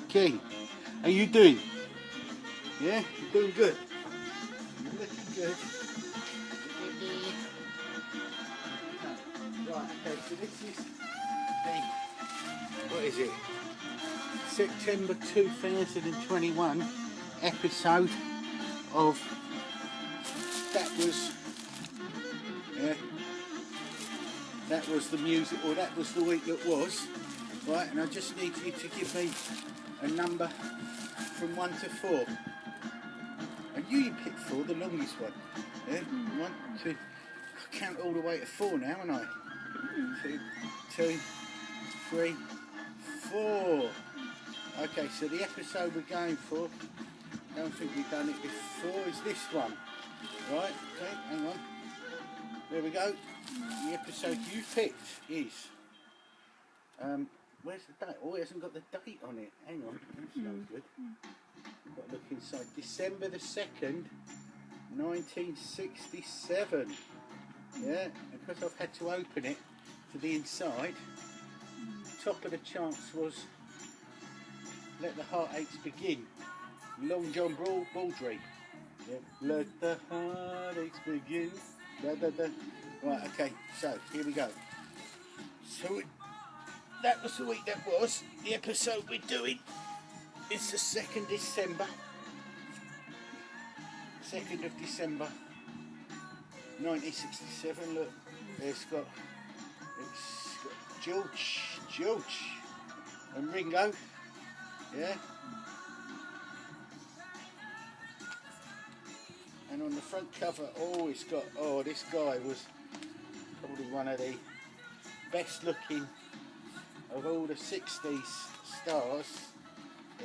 Okay. How you doing? Yeah? You're doing good. You're looking good. Right, okay, so this is the, what is it? September 2021 episode of that was the music, or that was the week that was, right? And I just need you to give me a number from 1 to 4. And you picked 4, the longest one. Yeah? 1, 2, I count all the way to 4 now, haven't I? 2, 3, 4. Okay, so the episode we're going for, I don't think we've done it before, is this one. Right, okay, hang on. There we go. The episode you picked is, where's the date? Oh, it hasn't got the date on it. Hang on, that's no good. Got to look inside. December the 2nd, 1967. Yeah, and because I've had to open it for the inside, top of the charts was Let the Heartaches Begin. Long John Baldry. Yeah. Let the heartaches begin. Da, da, da. Right, okay, so here we go. So that was the week that was. The episode we're doing is the 2nd December. 2nd of December 1967. Look, it's got George and Ringo. Yeah. And on the front cover, oh, it's got, oh, this guy was probably one of the best looking of all the 60s stars.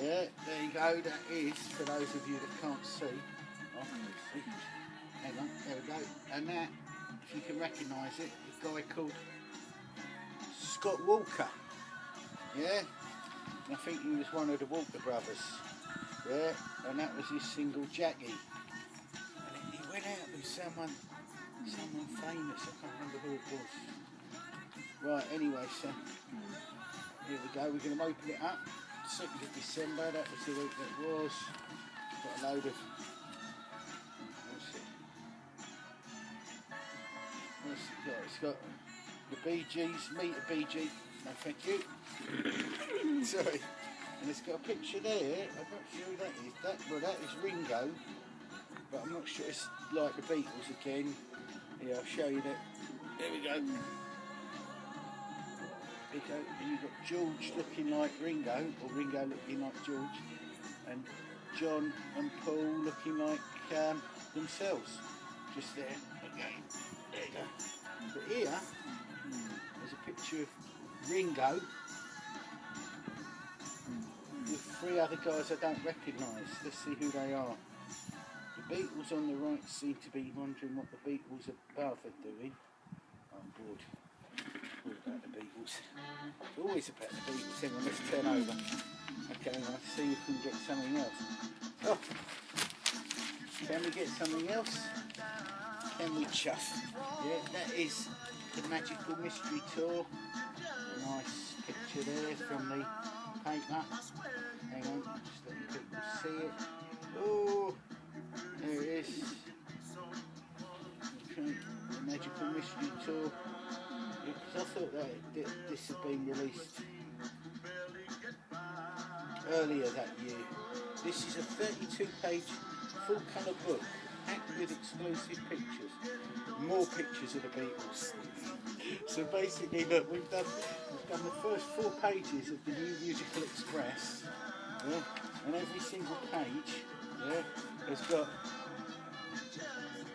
Yeah, there you go, that is, for those of you that can't see. Oh, hang on, there we go. And that, if you can recognise it, a guy called Scott Walker. Yeah, I think he was one of the Walker brothers. Yeah, and that was his single Jackie. And he went out with someone famous, I can't remember who it was. Right, anyway, so here we go, we're going to open it up. 2nd of December, that was the week that was. Got a load of, what's it got? It's got the Bee Gees, Meet a Bee Gee, no thank you. Sorry. And it's got a picture there, I'm not sure who that is. Well, that is Ringo, but I'm not sure, it's like the Beatles again. Yeah, I'll show you that. There we go. And you've got George looking like Ringo, or Ringo looking like George, and John and Paul looking like themselves. Just there, okay, there you go. But here, there's a picture of Ringo with 3 other guys I don't recognise. Let's see who they are. The Beatles on the right seem to be wondering what the Beatles above are doing. I'm bored. About the Beatles. It's always about the Beatles. Hang on, let's turn over. Okay, let's see if we can get something else. Oh! Can we get something else? Can we chuff? Yeah, that is the Magical Mystery Tour. A nice picture there from the paper. Hang on, just letting people see it. Oh! There it is. Okay, the Magical Mystery Tour. Because I thought that this had been released earlier that year. This is a 32-page full colour book, packed with exclusive pictures, more pictures of the Beatles. So basically, look, we've done the first 4 pages of the New Musical Express, yeah, and every single page, yeah, has got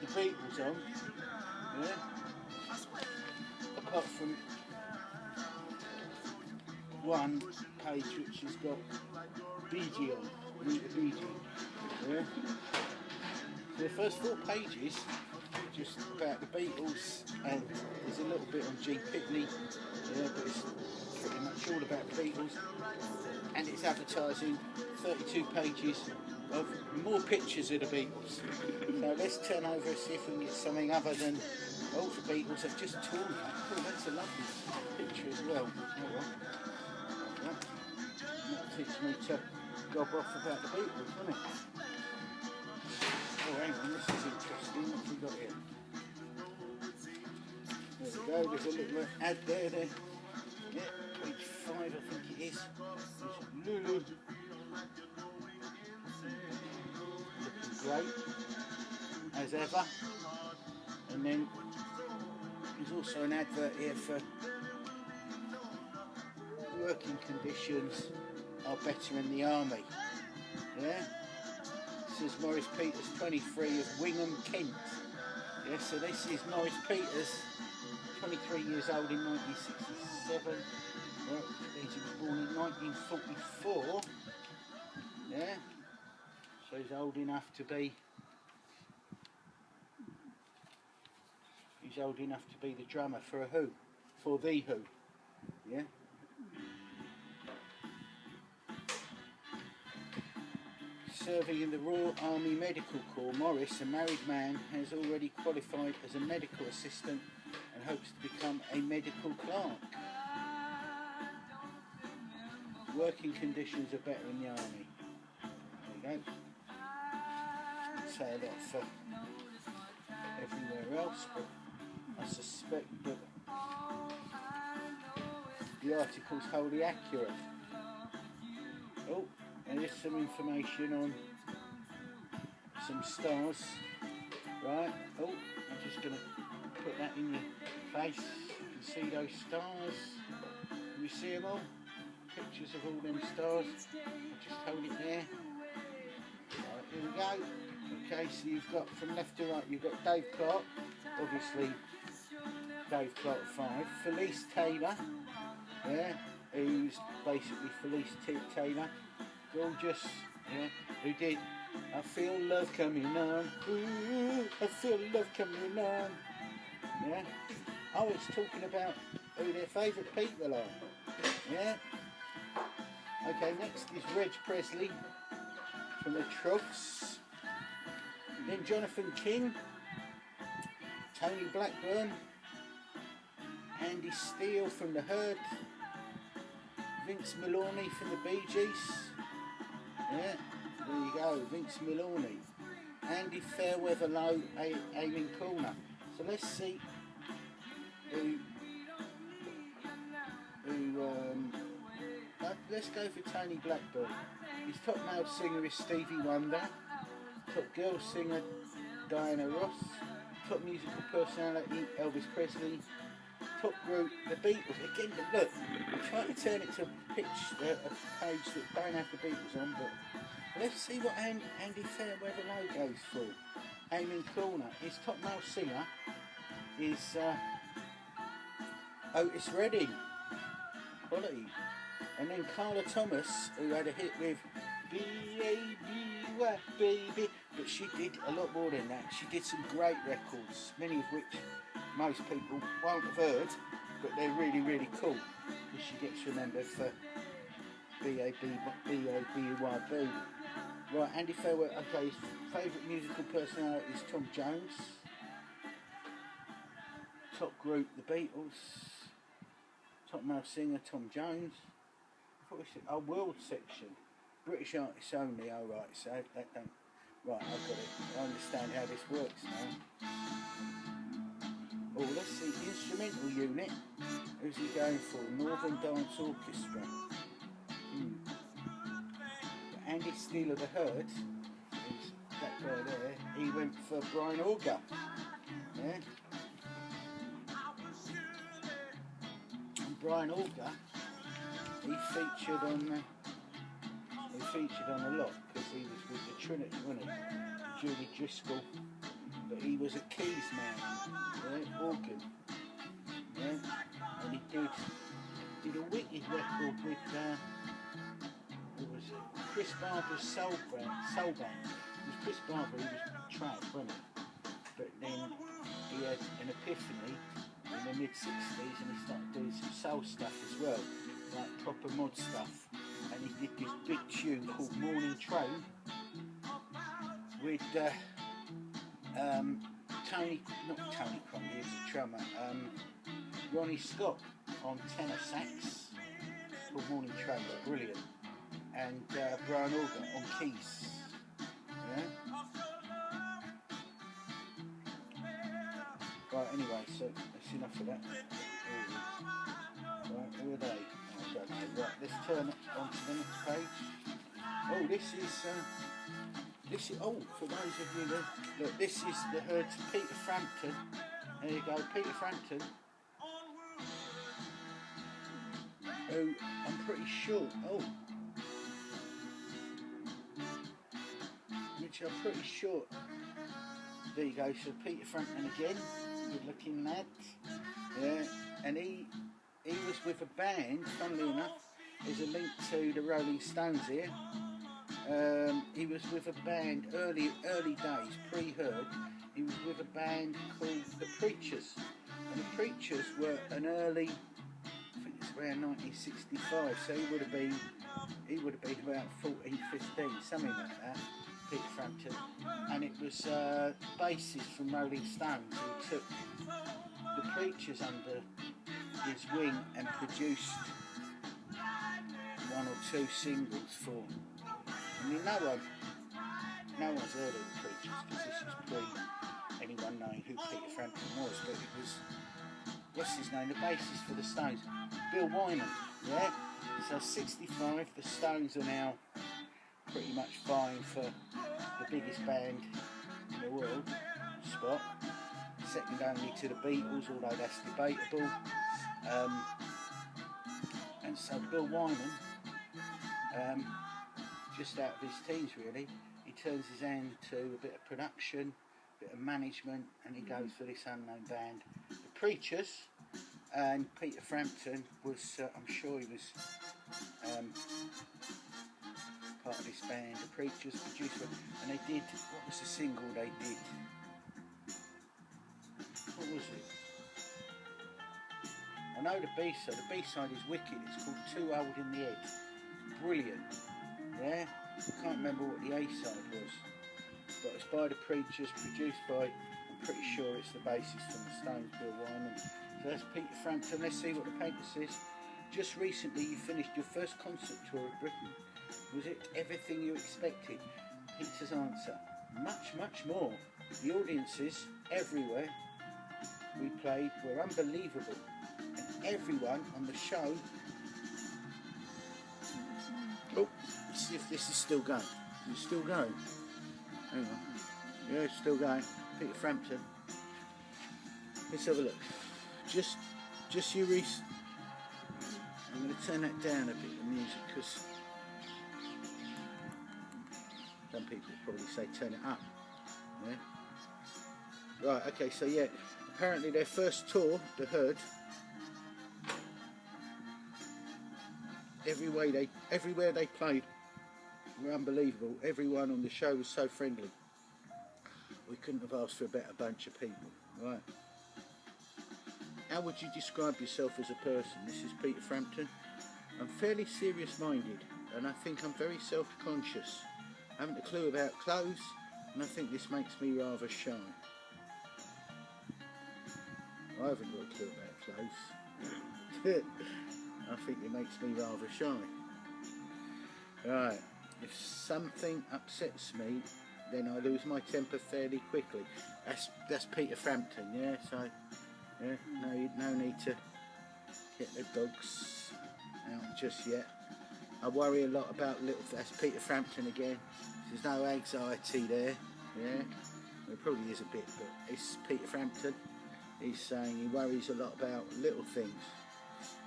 the Beatles on, yeah. Apart from one page which has got Bee Gee on, Meet a Bee Gee. Yeah. So the first 4 pages just about the Beatles, and there's a little bit on G. Pitney, yeah, but it's pretty much all about the Beatles, and it's advertising 32 pages of more pictures of the Beatles. So let's turn over and see if we can get something other than, oh, the Beatles have just torn that. Oh, that's a lovely picture as well. Oh, well. teach me to gob off about the Beatles, doesn't it? Oh, hang on, this is interesting. What have we got here? There we go, there's a little ad there. Yeah, page 5 I think it is. There's Lulu. Looking great, as ever. And then there's also an advert here for working conditions are better in the army. Yeah? This is Maurice Peters, 23, of Wingham, Kent. Yeah, so this is Maurice Peters, 23 years old in 1967. Well, he was born in 1944. Yeah, so he's old enough to be. He's old enough to be the drummer for a Who, for the Who. Yeah. Serving in the Royal Army Medical Corps, Morris, a married man, has already qualified as a medical assistant and hopes to become a medical clerk. Working conditions are better in the army. There you go. I'd say a lot for everywhere else, but I suspect that the article's wholly accurate. Oh, and there's some information on some stars. Right, oh, I'm just going to put that in your face. You can see those stars. Can you see them all? Pictures of all them stars. I'll just hold it there. Right, here we go. Okay, so you've got from left to right, you've got Dave Clark, obviously Dave Clark 5, Felice Taylor, yeah, who's basically Felice Taylor, gorgeous, yeah, who did I Feel Love Coming On, ooh, I feel love coming on, yeah. Oh, it's talking about who their favourite people are, yeah. Okay, next is Reg Presley from the Truffs. Then Jonathan King, Tony Blackburn, Andy Steele from the Herd, Vince Maloney from the Bee Gees. Yeah, there you go, Vince Maloney. Andy Fairweather Low, Aiming Corner. So let's see let's go for Tony Blackburn. His top male singer is Stevie Wonder. Top girl singer Diana Ross. Top musical personality Elvis Presley. Top group the Beatles. Again, look, I'm trying to turn it to a page that don't have the Beatles on, but let's see what Andy Fairweather Low goes for. Aiming Corner. His top male singer is Otis Redding. Quality. And then Carla Thomas, who had a hit with B-A-B-Y, baby, but she did a lot more than that. She did some great records, many of which most people won't have heard, but they're really, really cool. Because she gets remembered for B-A-B-Y, baby. Right, Andy Fairweather, okay, his favourite musical personality is Tom Jones. Top group, the Beatles. Top male singer, Tom Jones. Our world section, British artists only. Oh right, so that don't. Right, I've got it. I understand how this works now. Oh, let's see. Instrumental unit. Who's he going for? Northern Dance Orchestra. Andy Steele of the Herd. Who's that guy there? He went for Brian Auger. Yeah. And Brian Auger. He featured on a lot because he was with the Trinity, wasn't he? Julie Driscoll, but he was a keys man, yeah, organ, yeah, and he did a wicked record with who was it? Chris Barber's soul band. It was Chris Barber who was trapped, wasn't it? But then he had an epiphany in the mid-60s and he started doing some soul stuff as well. Like proper mod stuff, and he did this big tune called Morning Train with not Tony Cromley, he was a drummer, Ronnie Scott on tenor sax, called Morning Train, brilliant. and Brian Auger on keys. Yeah. Right, anyway, so that's enough of that. Right, who are they? Oh, I don't know. Right, let's turn it on to the next page. Oh, this is, oh, for those of you that, look, this is the herd's Peter Frampton. There you go, Peter Frampton. Who I'm pretty sure, which I'm pretty sure, there you go, so Peter Frampton again, good looking lad. Yeah, and he was with a band, funnily enough, there's a link to the Rolling Stones here. He was with a band early days, pre-Herd. He was with a band called The Preachers, and The Preachers were an early, I think it's around 1965. So he would have been about 14, 15, something like that. Peter Frampton, and it was bassist from Rolling Stones who took The Preachers under his wing and produced one or two singles for them. I mean, no one's heard of The Preachers because this is pre anyone knowing who Peter Frampton was, but it was, what's his name, the bassist for the Stones, Bill Wyman, yeah? So 65, the Stones are now pretty much vying for the biggest band in the world spot, second only to the Beatles, although that's debatable. And so Bill Wyman, just out of his teens really, he turns his hand to a bit of production, a bit of management, and he goes for this unknown band, The Preachers. And Peter Frampton was, I'm sure he was part of this band, The Preachers, producer, and they did, what was the single they did? What was it? I know the B-side is wicked, it's called Too Old in the Head. Brilliant, yeah? I can't remember what the A-side was, but it's by The Preachers, produced by, I'm pretty sure it's the bassist from the Stones, Bill Wyman. So that's Peter Frampton. Let's see what the paper says. Just recently you finished your first concert tour of Britain. Was it everything you expected? Peter's answer, much, much more. The audiences everywhere we played were unbelievable, and everyone on the show. Oh, let's see if this is still going. Is it still going? Hang on. Yeah, it's still going. Peter Frampton. Let's have a look. Just you I'm going to turn that down a bit, the music, because some people probably say turn it up. Yeah. Right. Okay. So yeah, apparently their first tour, The Herd, everywhere they played were unbelievable. Everyone on the show was so friendly. We couldn't have asked for a better bunch of people. Right. How would you describe yourself as a person? This is Peter Frampton. I'm fairly serious-minded, and I think I'm very self-conscious. I haven't a clue about clothes, and I think this makes me rather shy. I haven't got a clue about clothes. I think it makes me rather shy. Right, if something upsets me, then I lose my temper fairly quickly. That's Peter Frampton, yeah, so... Yeah, no need to get the dogs out just yet. I worry a lot about that's Peter Frampton again. There's no anxiety there, yeah. Well, it probably is a bit, but it's Peter Frampton. He's saying he worries a lot about little things.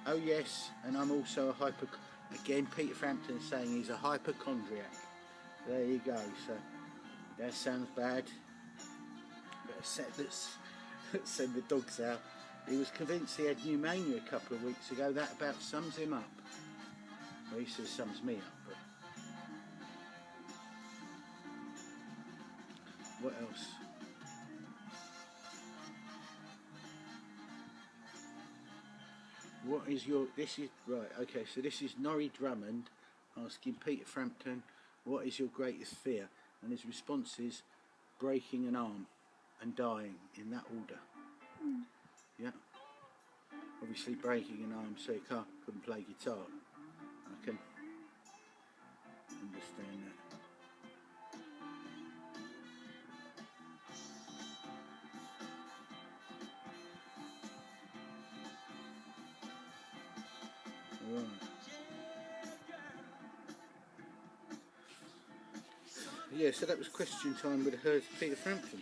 Oh yes, and I'm also a again, Peter Frampton is saying he's a hypochondriac. There you go, so that sounds bad. Let's send the dogs out. He was convinced he had pneumonia a couple of weeks ago. That about sums him up. Well, he says sums me up, but what else? What is your, this is, right, okay, so this is Norrie Drummond asking Peter Frampton, what is your greatest fear? And his response is breaking an arm and dying, in that order. Yeah. Obviously breaking an arm so you couldn't play guitar. Right. Yeah, so that was question time with the Herds of Peter Frampton.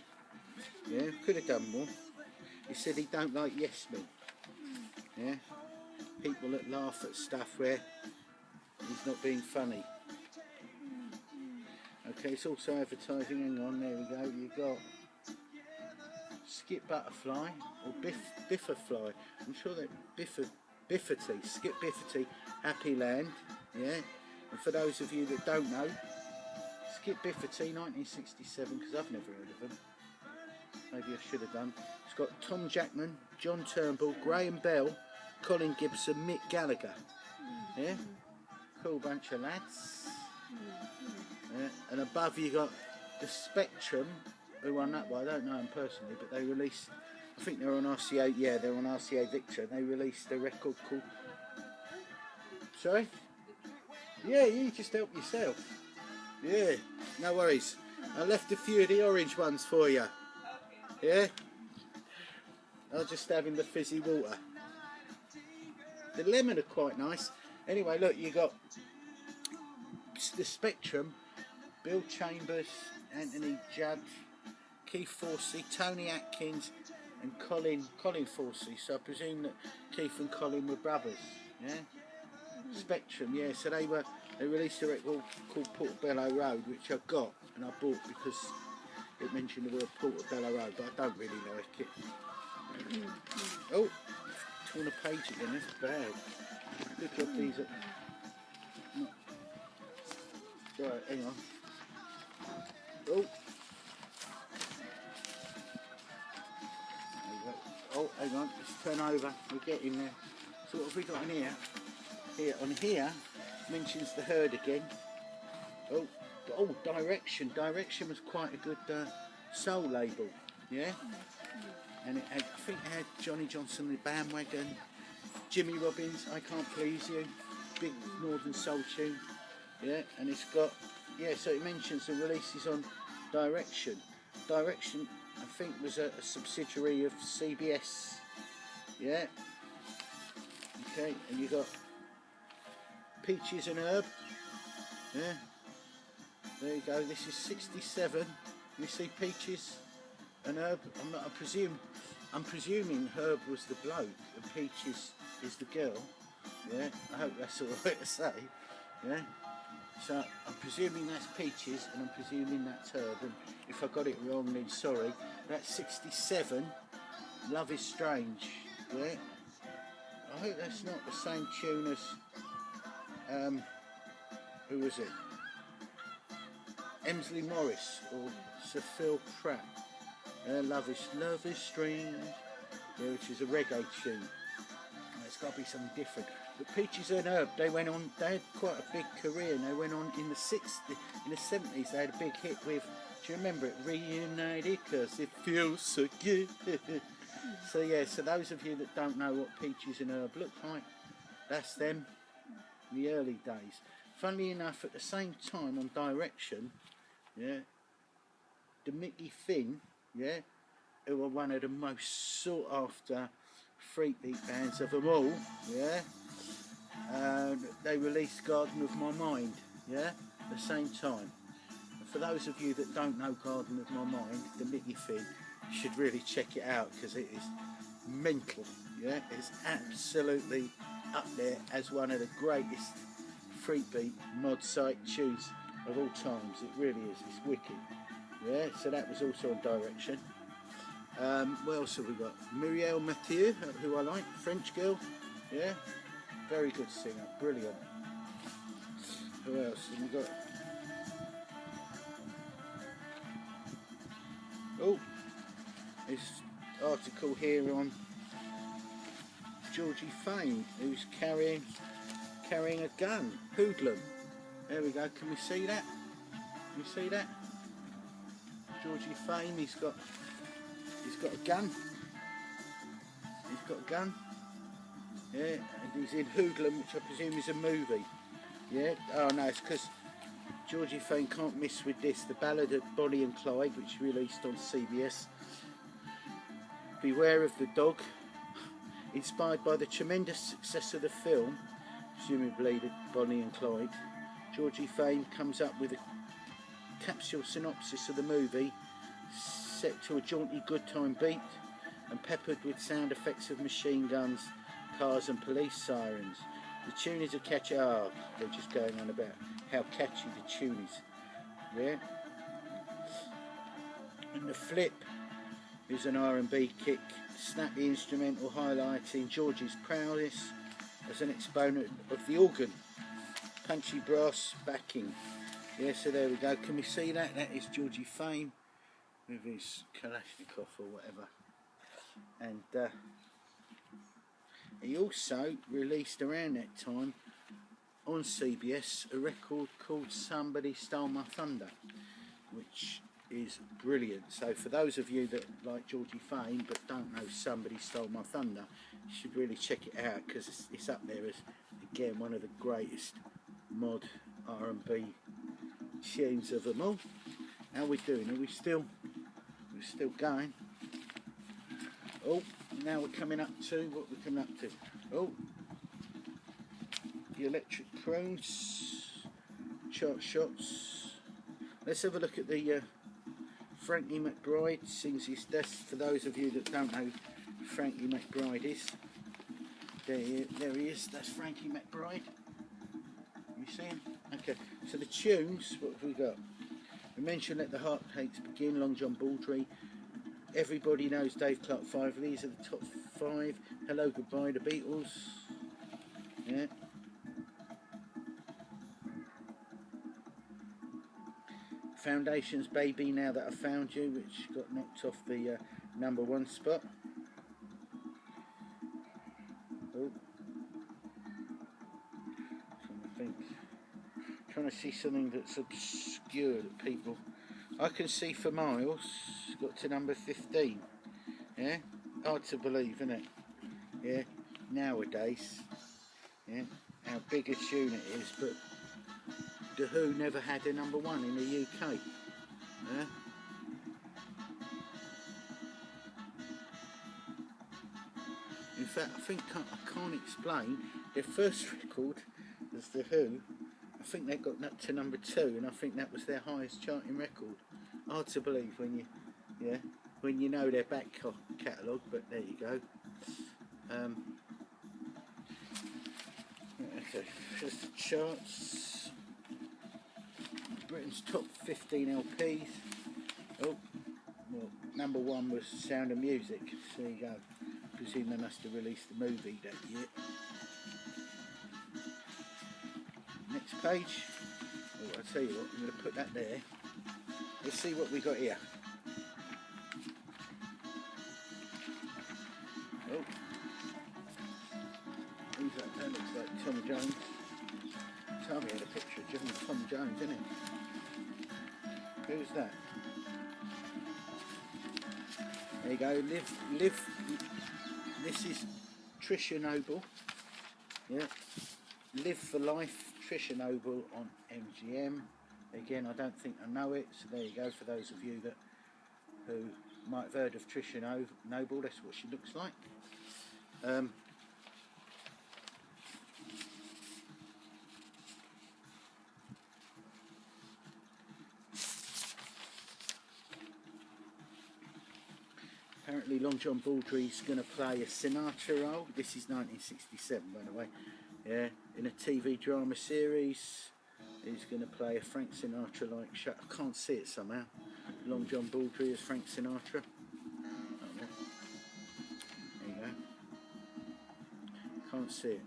Yeah, could have done more. He said he don't like yes men. Yeah, people that laugh at stuff where he's not being funny. Okay, it's also advertising. Hang on, there we go. You got Skip Butterfly or Bifferfly. I'm sure that Biffity, Skip Biffity, Happy Land. Yeah, and for those of you that don't know, Skip Biffity, 1967, because I've never heard of them. Maybe I should have done. It's got Tom Jackman, John Turnbull, Graham Bell, Colin Gibson, Mick Gallagher. Yeah, cool bunch of lads. Yeah. And above you got the Spectrum, who won that one. I don't know them personally, but they released, I think they're on RCA, yeah, they're on RCA Victor, and they released a record called, sorry? Yeah, you just help yourself. Yeah, no worries. I left a few of the orange ones for you. Yeah? I'll just have in the fizzy water. The lemon are quite nice. Anyway, look, you got the Spectrum, Bill Chambers, Anthony Judd, Keith Forsey, Tony Atkins, and Colin Forsey. So I presume that Keith and Colin were brothers. Yeah. Spectrum, yeah. So they released a record called Portobello Road, which I got and I bought because it mentioned the word Portobello Road, but I don't really like it. Oh, torn a page again. That's bad. Good job these are. Right, hang on. Oh. Oh, hang on, let's turn over, we're getting there. So what have we got in here? On here, mentions the Herd again. Oh, Direction. Direction was quite a good soul label, yeah? And it had, I think it had Johnny Johnson, the Bandwagon, Jimmy Robbins, I Can't Please You, big Northern Soul tune, yeah? And it's got, yeah, so it mentions the releases on Direction. Direction, I think, was a subsidiary of CBS. Yeah. Okay, and you got Peaches and Herb. Yeah. There you go. This is 67. You see Peaches and Herb. I'm presuming Herb was the bloke and Peaches is the girl. Yeah. I hope that's all right to say. Yeah. So I'm presuming that's Peaches and I'm presuming that's Herb, and if I got it wrong then sorry. That's 67, Love is Strange, yeah? I hope that's not the same tune as, who was it? Emsley Morris or Sir Phil Pratt. Love is Strange, yeah, which is a reggae tune. It's got to be something different. But Peaches and Herb, they had quite a big career, and they went on in the 70s, they had a big hit with, do you remember it? Reunited, cause it feels so good. So yeah, so those of you that don't know what Peaches and Herb look like, that's them in the early days. Funnily enough, at the same time on Direction, yeah, the Mickey Finn, yeah, who were one of the most sought after freakbeat bands of them all, yeah. They released Garden of My Mind, yeah, at the same time. And for those of you that don't know Garden of My Mind, the Mickey Finn, you should really check it out because it is mental, yeah. It's absolutely up there as one of the greatest freakbeat mod site tunes of all times. It really is. It's wicked, yeah. So that was also on Direction. What else have we got? Muriel Mathieu, who I like, French girl, yeah, very good singer, brilliant. Who else have we got? Oh, this article here on Georgie Fame, who's carrying a gun, hoodlum. There we go. Can we see that? Can you see that? Georgie Fame, he's got a gun. He's got a gun. Yeah, and he's in Hoodlum, which I presume is a movie. Yeah. Oh no, it's because Georgie Fame can't miss with this. The Ballad of Bonnie and Clyde, which released on CBS. Beware of the Dog. Inspired by the tremendous success of the film, presumably the Bonnie and Clyde. Georgie Fame comes up with a capsule synopsis of the movie, set to a jaunty good time beat and peppered with sound effects of machine guns, cars and police sirens. The tune is a catchy... Oh, they're just going on about how catchy the tune is. Yeah. And the flip is an R&B kick, snappy instrumental highlighting Georgie's prowess as an exponent of the organ. Punchy brass backing. Yeah, so there we go. Can we see that? That is Georgie Fame with his Kalashnikov or whatever. And he also released around that time on CBS a record called Somebody Stole My Thunder, which is brilliant. So for those of you that like Georgie Fame but don't know Somebody Stole My Thunder, you should really check it out, because it's up there as, again, one of the greatest mod R&B tunes of them all. How are we doing? We're still going. Oh, now we're coming up to what we're coming up to. Oh, the Electric Prunes, chart shots. Let's have a look at the Frankie McBride sings his. That's for those of you that don't know who Frankie McBride is. There he is. That's Frankie McBride. You see him? Okay. So the tunes. What have we got? We mentioned Let the Heartaches Begin, Long John Baldry. Everybody knows Dave Clark 5. These are the top 5. Hello Goodbye, the Beatles. Yeah. Foundation's Baby Now That I Found You, which got knocked off the #1 spot. Oh. Trying to see something that's obscure that people... I Can See for Miles got to number 15. Yeah, hard to believe, isn't it? Yeah, nowadays. Yeah, how big a tune it is, but The Who never had a #1 in the UK. Yeah. In fact, I think I can't explain. Their first record was The Who. I think they got up to #2, and I think that was their highest charting record. Hard to believe when you know their back catalogue, but there you go. Okay, just the charts. Britain's top 15 LPs. Oh, well, #1 was Sound of Music. So there you go. Presume they must have released the movie that year. Next page. Oh, I'll tell you what, I'm going to put that there. Let's see what we got here. Oh, who's that? That looks like Tom Jones. Tommy had a picture of Tom Jones, didn't it? Who's that? There you go. Live. This is Trisha Noble. Yeah. Live for Life, Trisha Noble on MGM. Again, I don't think I know it, so there you go. For those of you who might have heard of Trisha Noble, that's what she looks like. Apparently Long John Baldry's going to play a Sinatra role. This is 1967, by the way. Yeah, in a TV drama series. He's going to play a Frank Sinatra-like show. I can't see it somehow. Long John Baldry as Frank Sinatra. Oh, there you go. Can't see it.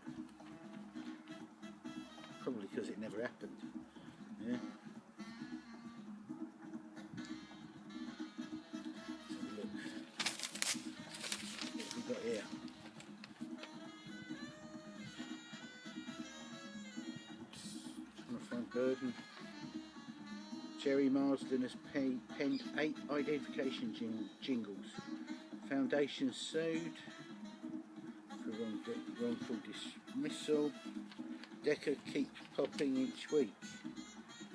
Probably because it never happened. Yeah. Got here. Trying to find Burden. Jerry Marsden has penned 8 identification jingles. Foundation sued for wrongful dismissal. Decca keeps popping each week.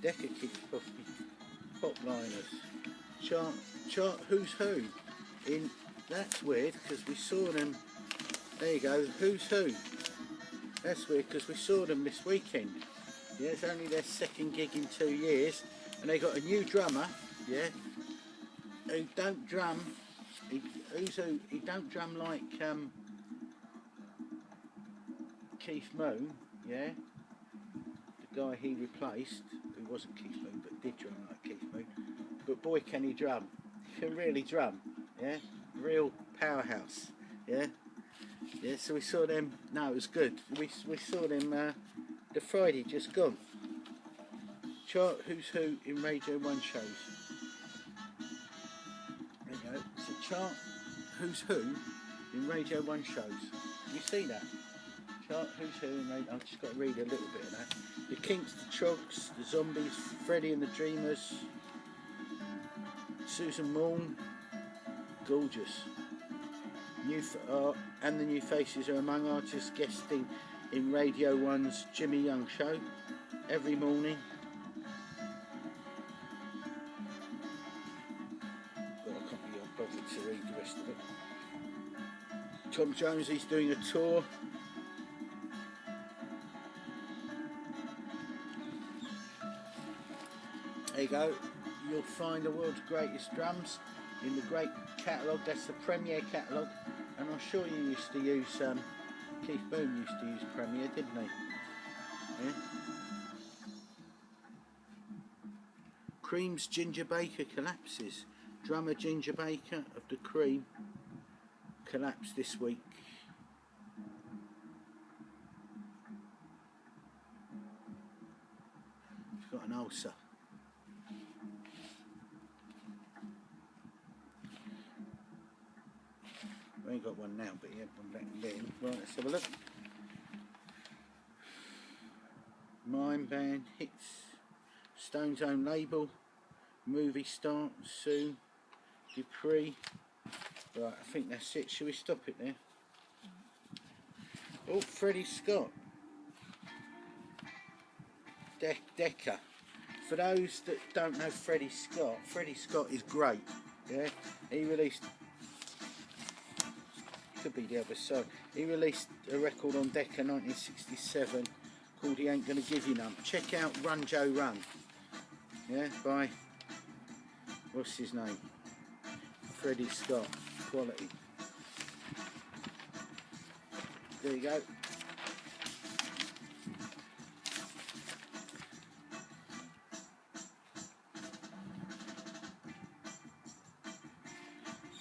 Decca keeps popping. Popliners. Chart Who's Who. That's weird because we saw them. There you go. Who's Who? That's weird because we saw them this weekend. Yeah, it's only their second gig in 2 years, and they got a new drummer. Yeah, who don't drum. He don't drum like Keith Moon. Yeah, the guy he replaced, who wasn't Keith Moon but did drum like Keith Moon. But boy, can he drum! He can really drum. Yeah, real powerhouse. Yeah. Yeah, so we saw them. No, it was good. We saw them the Friday just gone. Chart Who's Who in Radio 1 shows. There you go. It's a Chart Who's Who in Radio 1 shows. You see that? Chart Who's Who in Radio. I've just got to read a little bit of that. The Kinks, the Trogs, the Zombies, Freddie and the Dreamers, Susan Morn. Gorgeous. And the New Faces are among artists guesting in Radio 1's Jimmy Young show every morning. Oh, I can't be bothered to read the rest of it. Tom Jones, he's doing a tour. There you go. You'll find the world's greatest drums in the great catalogue. That's the Premier catalogue. And I'm sure you used to use, Keith Moon used to use Premier, didn't he? Yeah. Cream's Ginger Baker collapses. Drummer Ginger Baker of the Cream collapsed this week. He's got an ulcer. I ain't got one now, but he had one back then. Right, let's have a look. Mime Band hits Stone's own label. Movie starts soon. Dupree. Right, I think that's it. Shall we stop it there? Oh, Freddie Scott. Decca. For those that don't know Freddie Scott is great. Yeah, he released. Could be the other side. He released a record on Decca 1967 called He Ain't Gonna Give You None. Check out Run Joe Run. Yeah, by what's his name? Freddie Scott. Quality. There you go.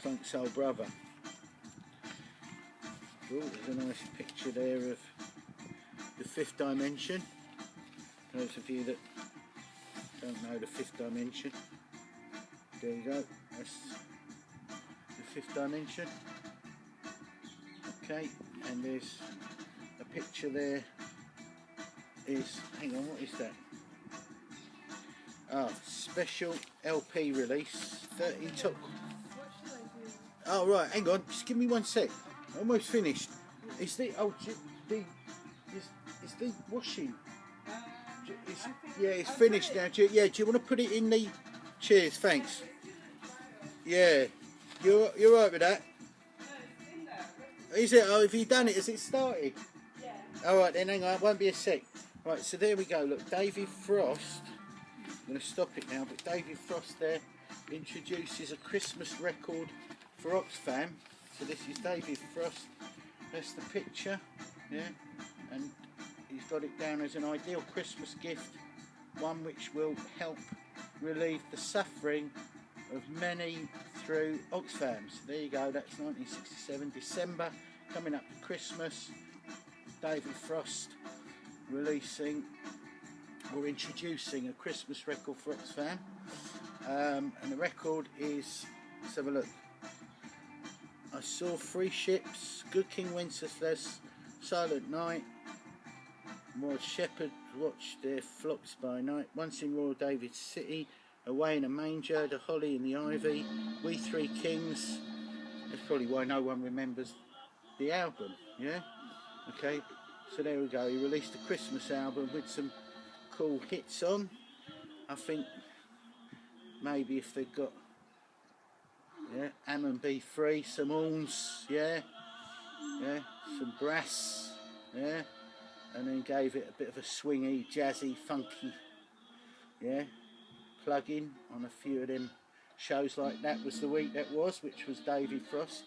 Funk Soul Brother. Oh, there's a nice picture there of the Fifth Dimension. Those of you that don't know the Fifth Dimension, there you go. That's the Fifth Dimension. Okay, and there's a picture there. Is hang on, what is that? Ah, special LP release. 13 top. Oh right, hang on. Just give me 1 sec. Almost finished. Is the is the washing? Yeah, it's finished now. Do you want to put it in the? Cheers, thanks. Yeah, you're right with that. Is it? Oh, have you done it? Has it started? Yeah. All right then, hang on. It won't be a sec. Right, so there we go. Look, David Frost. I'm going to stop it now, but David Frost there introduces a Christmas record for Oxfam. So this is David Frost. That's the picture, yeah, and he's got it down as an ideal Christmas gift, one which will help relieve the suffering of many through Oxfam. So there you go. That's 1967, December, coming up to Christmas. David Frost releasing or introducing a Christmas record for Oxfam, and the record is. Let's have a look. I saw 3 ships, Good King Wenceslas, Silent Night, while shepherds watched their flocks by night, Once in Royal David's City, Away in a Manger, The Holly and the Ivy, We Three Kings. That's probably why no one remembers the album, yeah? Okay, so there we go. He released a Christmas album with some cool hits on. I think maybe if they've got Ammon B3, some horns, yeah, some brass, yeah, and then gave it a bit of a swingy, jazzy, funky, yeah, plug-in on a few of them shows like That Was the Week That Was, which was David Frost,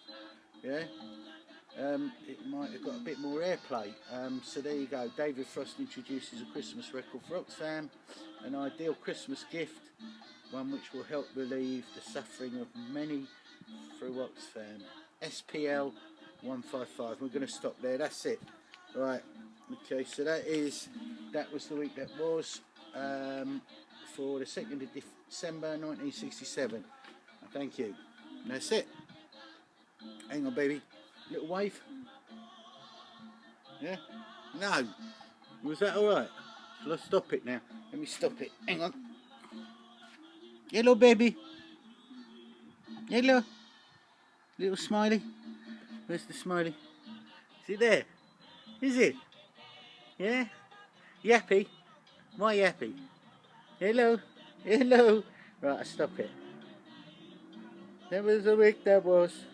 yeah. It might have got a bit more airplay. So there you go. David Frost introduces a Christmas record for Oxfam, an ideal Christmas gift, one which will help relieve the suffering of many through Oxfam. SPL 155. We're going to stop there. That's it. Right. Okay. So that was the week that was for the 2nd of December 1967. Thank you. That's it. Hang on, baby. Little wave. Yeah? No. Was that alright? Shall I stop it now? Let me stop it. Hang on. Hello, baby. Hello. Little smiley. Where's the smiley? Is it there? Is it? Yeah? Yappy? Why yappy? Hello. Hello. Right, I stop it. That was the week that was.